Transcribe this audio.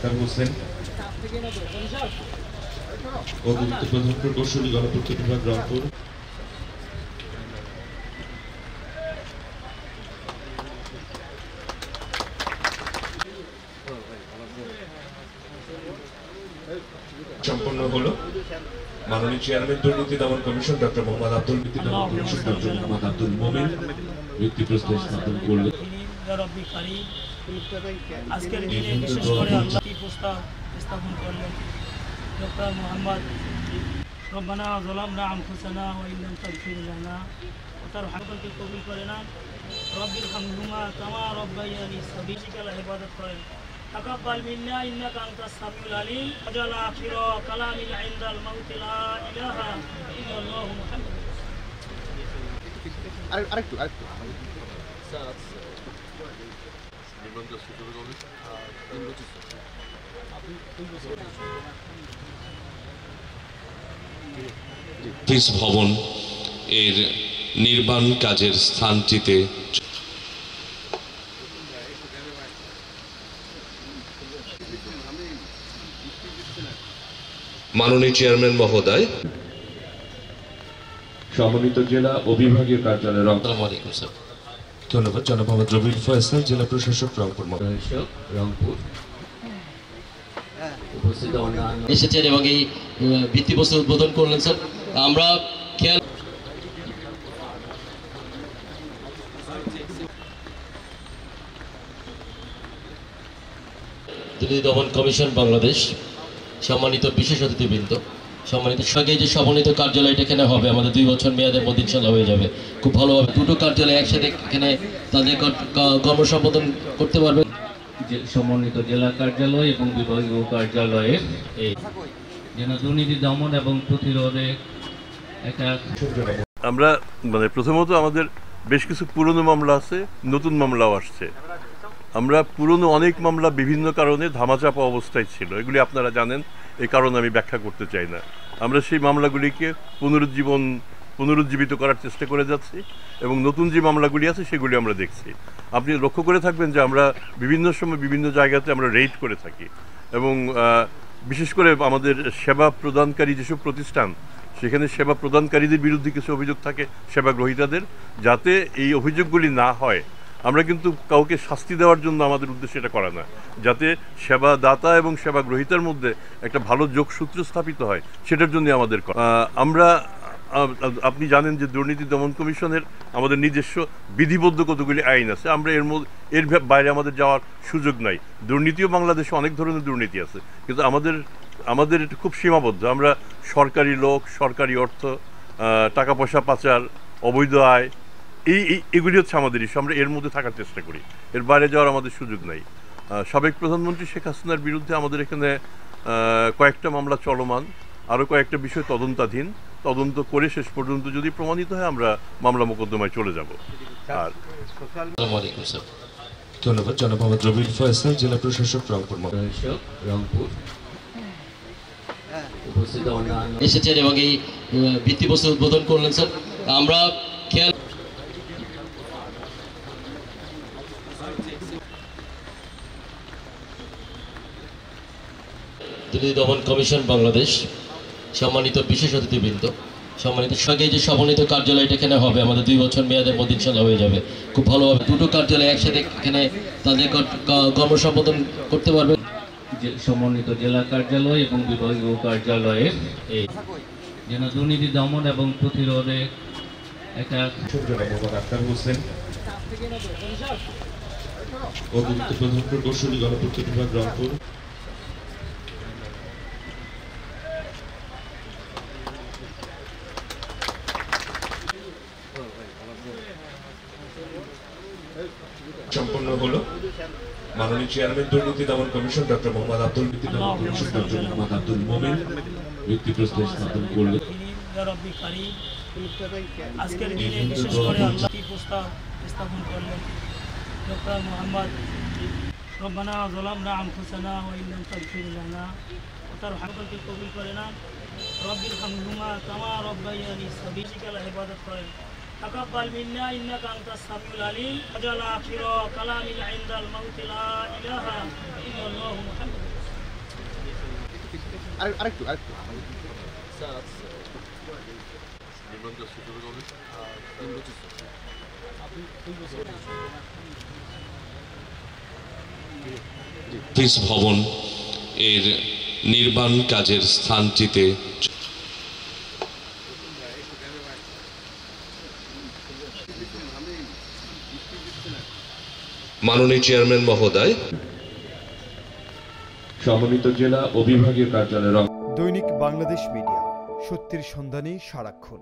আক্তার হোসেন, অতিরিক্ত প্রধান প্রকৌশলী গণপূর্ত বিভাগ রংপুর। সম্পন্ন হলো মাননীয় চেয়ারম্যান দুর্নীতি দমন কমিশন ডক্টর মোহাম্মদ আব্দুল দমন কমিশন ডক্টর মোহাম্মদ আব্দুল মোমিন ভিত্তিপ্রস্তর স্থাপন করলেন। আজকের দিনে বিশেষ করে আল্লাহ প্রস্তাব স্থাপন করলেন ডক্টর মোহাম্মদ রব্বানা যালামনা আনফুসানা ওয়া ইন লাম তাগফির লানা ওয়া তারহামকে কবুল করে না। রব্বিল হামহুমা কামা রব্বায়ানি সগীরা ইবাদত করেন। তাকাব্বাল মিন্না ইন্নাকা আনতাস সামিউল আলিম ওয়াজাল আখিরা কালামিন ইনদাল মাউত লা ইলাহা ইল্লাল্লাহু মুহাম্মাদুর রাসূলুল্লাহ। আরেকটু ভবন এর নির্মাণ কাজের স্থানটিতে মাননীয় চেয়ারম্যান মহোদয়, সম্মানিত জেলা ও বিভাগীয় কার্যালয় রংপুর। ধন্যবাদ। জনাব মোহাম্মদ রবিউল ফয়সাল, জেলা প্রশাসক রংপুর এসেছেন এবং এই ভিত্তিপ্রস্তর উদ্বোধন করলেন। স্যার, আমরা খেয়াল দুর্নীতি দমন কমিশন বাংলাদেশ, সম্মানিত বিশেষ অতিথিবৃন্দ, সম্মানিত সঙ্গে যে সমন্বিত কার্যালয়টা এখানে হবে আমাদের 2 বছর মেয়াদের মধ্যে ইনশাআল্লাহ হয়ে যাবে খুব ভালোভাবে। দুটো কার্যালয় একসাথে এখানে তাদের কর্মসম্পাদন করতে পারবে। সমন্বিত জেলা কার্যালয় এবং বিভাগীয় কার্যালয়ের এই যেন দুর্নীতি দমন এবং প্রতিরোধে একটা আমরা প্রথমত আমাদের বেশ কিছু পুরনো মামলা আছে, নতুন মামলাও আসছে। আমরা পুরনো অনেক মামলা বিভিন্ন কারণে ধামাচাপা অবস্থায় ছিল, এগুলি আপনারা জানেন, এই কারণে আমি ব্যাখ্যা করতে চাই না। আমরা সেই মামলাগুলিকে পুনরুজ্জীবিত করার চেষ্টা করে যাচ্ছি এবং নতুন যে মামলাগুলি আছে সেগুলি আমরা দেখছি। আপনি লক্ষ্য করে থাকবেন যে আমরা বিভিন্ন সময় বিভিন্ন জায়গাতে আমরা রেইড করে থাকি এবং বিশেষ করে আমাদের সেবা প্রদানকারী যেসব প্রতিষ্ঠান সেখানে সেবা প্রদানকারীদের বিরুদ্ধে কিছু অভিযোগ থাকে সেবা গ্রহীতাদের, যাতে এই অভিযোগগুলি না হয়। আমরা কিন্তু কাউকে শাস্তি দেওয়ার জন্য আমাদের উদ্দেশ্য এটা করা না, যাতে সেবা দাতা এবং সেবা গ্রহীতার মধ্যে একটা ভালো যোগসূত্র স্থাপিত হয়, সেটার জন্য আমাদের আমরা আপনি জানেন যে দুর্নীতি দমন কমিশনের আমাদের নিজস্ব বিধিবদ্ধ কতগুলি আইন আছে, আমরা এর বাইরে আমাদের যাওয়ার সুযোগ নাই। দুর্নীতিও বাংলাদেশে অনেক ধরনের দুর্নীতি আছে, কিন্তু আমাদের এটা খুব সীমাবদ্ধ। আমরা সরকারি লোক, সরকারি অর্থ, টাকা পয়সা পাচার, অবৈধ আয়, এগুলি হচ্ছে আমাদের ইস্যু। আমরা এর মধ্যে থাকার চেষ্টা করি, এর বাইরে যাওয়ার আমাদের সুযোগ নাই। সাবেক প্রধানমন্ত্রী শেখ হাসিনার বিরুদ্ধে আমাদের এখানে কয়েকটা মামলা চলমান, আরও কয়েকটা বিষয় তদন্তাধীন। তদন্ত করে শেষ পর্যন্ত যদি প্রমাণিত হয় আমরা মামলা মোকদ্দমায় চলে যাব। আর ধন্যবাদ। জনাব মোহাম্মদ রবিউল ফয়সাল, জেলা প্রশাসক রংপুর এসেছেন এবং এই ভিত্তিপ্রস্তর উদ্বোধন করলেন। স্যার, আমরা খেয়াল দুর্নীতি দমন কমিশন বাংলাদেশ, সম্মানিত বিশেষ অতিথিবৃন্দ, সম্মানিত সঙ্গে যে সমন্বিত কার্যালয়টা এখানে হবে আমাদের 2 বছর মেয়াদের মধ্যে ইনশাআল্লাহ হয়ে যাবে খুব ভালোভাবে। দুটো কার্যালয় একসাথে এখানে তাদের কর্মসম্পাদন করতে পারবে। সমন্বিত জেলা কার্যালয় এবং বিভাগীয় কার্যালয়ের এই যেন দুর্নীতি দমন এবং প্রতিরোধে একটা আক্তার হোসেন, অতিরিক্ত প্রধান প্রকৌশলী গণপূর্ত বিভাগ রংপুর। সম্পন্ন হলো মাননীয় চেয়ারম্যান দুর্নীতি দমন কমিশন ডক্টর মোহাম্মদ আব্দুল দমন কমিশন ডক্টর মোহাম্মদ আব্দুল মোমিন ভিত্তিপ্রস্তর স্থাপন করলেন। আজকের দিনে বিশেষ করে আল্লাহ প্রস্তাব স্থাপন করলেন ডক্টর মোহাম্মদ রব্বানা যালামনা আনফুসানা ওয়া ইন লাম তাগফির লানা ওয়া তারহামকে কবুল করে না। রব্বিল হামহুমা কামা রব্বায়ানি সগীরা ইবাদত করেন। তাকাব্বাল মিন্না ইন্নাকা আনতাস সামিউল আলিম ওয়াজাল আখিরা কালামিন ইনদাল মাউত লা ইলাহা ইল্লাল্লাহু মুহাম্মাদুর রাসূলুল্লাহ। আরেকটু অফিস ভবন এর নির্মাণ কাজের স্থানটিতে মাননীয় চেয়ারম্যান মহোদয়, সম্মানিত জেলা ও বিভাগীয় কার্যালয়ের দৈনিক বাংলাদেশ মিডিয়া, সত্যের সন্ধানে সারাক্ষণ।